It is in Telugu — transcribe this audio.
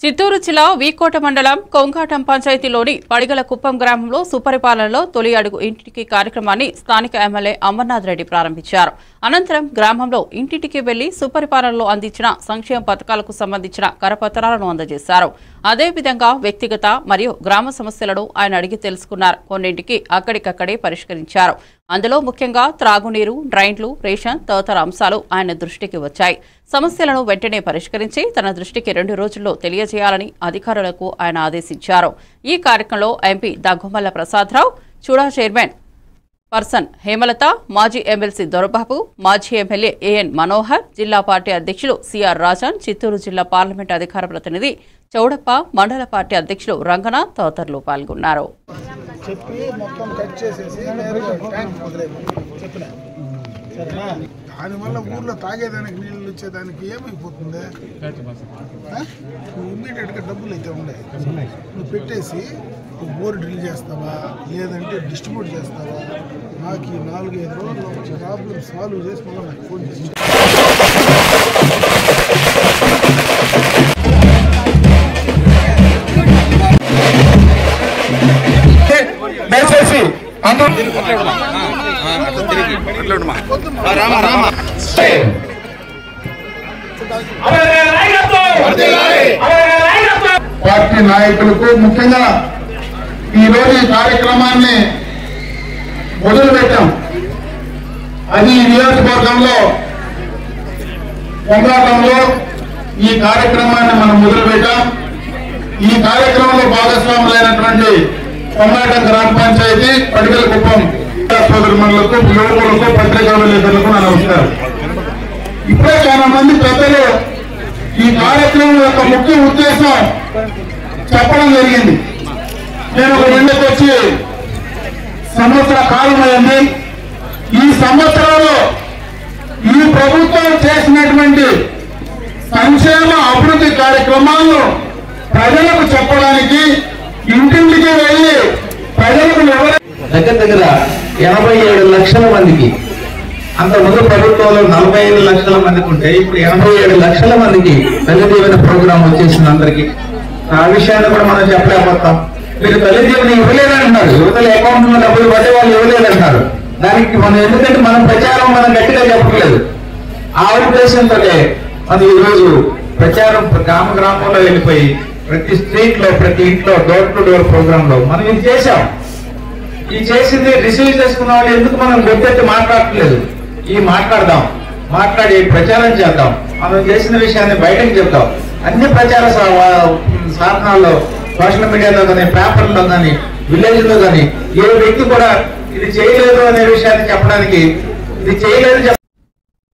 చిత్తూరు జిల్లా వీకోట మండలం కొంకాటం పంచాయతీలోని పడిగల కుప్పం గ్రామంలో సుపరిపాలనలో తొలి అడుగు ఇంటికి కార్యక్రమాన్ని స్థానిక ఎమ్మెల్యే అమర్నాథ్ రెడ్డి ప్రారంభించారు. అనంతరం గ్రామంలో ఇంటింటికి వెళ్లి సుపరిపాలనలో అందించిన సంక్షేమ పథకాలకు సంబంధించిన కరపత్రాలను అందజేశారు. అదేవిధంగా వ్యక్తిగత మరియు గ్రామ సమస్యలను ఆయన అడిగి తెలుసుకున్నారు. కొన్నింటికి అక్కడికక్కడే పరిష్కరించారు. అందులో ముఖ్యంగా త్రాగునీరు, డ్రైన్లు, రేషన్ తదితర అంశాలు ఆయన దృష్టికి వచ్చాయి. సమస్యలను వెంటనే పరిష్కరించి తన దృష్టికి 2 రోజుల్లో తెలియజేయాలని అధికారులకు ఆయన ఆదేశించారు. ఈ కార్యక్రమంలో ఎంపీ దగ్గుమల్ల ప్రసాదరావు, చూడా చైర్మన్ పర్సన్ హేమలత, మాజీ ఎమ్మెల్సీ దొరబాబు, మాజీ ఎమ్మెల్యే ఏఎన్ మనోహర్, జిల్లా పార్టీ అధ్యక్షులు సిఆర్ రాజన్, చిత్తూరు జిల్లా పార్లమెంట్ అధికార ప్రతినిధి చౌడప్ప, మండల పార్టీ అధ్యక్షులు రంగనాథ్ తదితరులు పాల్గొన్నారు. దానివల్ల ఊర్లో తాగేదానికి నీళ్ళు వచ్చేదానికి ఏమైపోతుంది? ఇమ్మీడియట్గా డబ్బులు అయితే ఉన్నాయి, నువ్వు పెట్టేసి బోర్ డ్రిల్ చేస్తావా లేదంటే డిస్ట్రిబ్యూట్ చేస్తావా? నాకు ఈ 4-5 రోజుల్లో ప్రాబ్లం సాల్వ్ చేసి మళ్ళీ నాకు ఫోన్ చేసి పార్టీ నాయకులకు ముఖ్యంగా ఈరోజు ఈ కార్యక్రమాన్ని మొదలుపెట్టాం. అది ఈ నియోజకవర్గంలో కొంగాటంలో ఈ కార్యక్రమాన్ని మనం మొదలుపెట్టాం. ఈ కార్యక్రమంలో భాగస్వాములైనటువంటి కొంగాటం గ్రామ పంచాయతీ, పడిగల కుప్పం సోదరులకు, యువకులకు, పత్రికా విలేకరులకు నా నమస్కారం. ఇప్పుడే చాలా మంది పెద్దలు ఈ కార్యక్రమం యొక్క ముఖ్య ఉద్దేశం చెప్పడం జరిగింది. నేను ఒక ఇంటికి వచ్చి సంవత్సర కాలం అయింది. ఈ సంవత్సరంలో ఈ ప్రభుత్వం చేసినటువంటి సంక్షేమ అభివృద్ధి కార్యక్రమాలను ప్రజలకు చెప్పడానికి ఇంటింటికి వెళ్ళి ప్రజలకు దగ్గర 87 లక్షల మందికి, అంత ముందు ప్రభుత్వంలో 45 లక్షల మందికి ఉంటే ఇప్పుడు 87 లక్షల మందికి తల్లి దీవెన ప్రోగ్రాం వచ్చేసింది అందరికి. ఆ విషయాన్ని కూడా మనం చెప్పలేకపోతాం. మీరు తల్లి దీవెన ఇవ్వలేదంటున్నారు, యువతల అకౌంట్ లో డబ్బులు పడే వాళ్ళు ఇవ్వలేదంటారు. దానికి మనం ఎందుకంటే మనం ప్రచారం మనం గట్టిగా చెప్పట్లేదు. ఆ ఉద్దేశంతో మనం ఈరోజు ప్రచారం గ్రామంలో వెళ్ళిపోయి ప్రతి స్ట్రీట్ లో, ప్రతి ఇంట్లో డోర్ టు డోర్ ప్రోగ్రామ్ లో మనం ఇది చేశాం. ఈ చేసింది రిసీవ్ చేసుకున్న వాళ్ళు ఎందుకు మనం గొంతెత్తి మాట్లాడట్లేదు? ఈ మాట్లాడదాం, మాట్లాడి ప్రచారం చేద్దాం, మనం చేసిన విషయాన్ని బయటకు చెప్తాం. అన్ని ప్రచార సాధనాల్లో, సోషల్ మీడియాలో కానీ, పేపర్లో కానీ, విలేజ్ లో కానీ ఏ వ్యక్తి కూడా ఇది చేయలేదు అనే విషయాన్ని చెప్పడానికి, ఇది చేయలేదు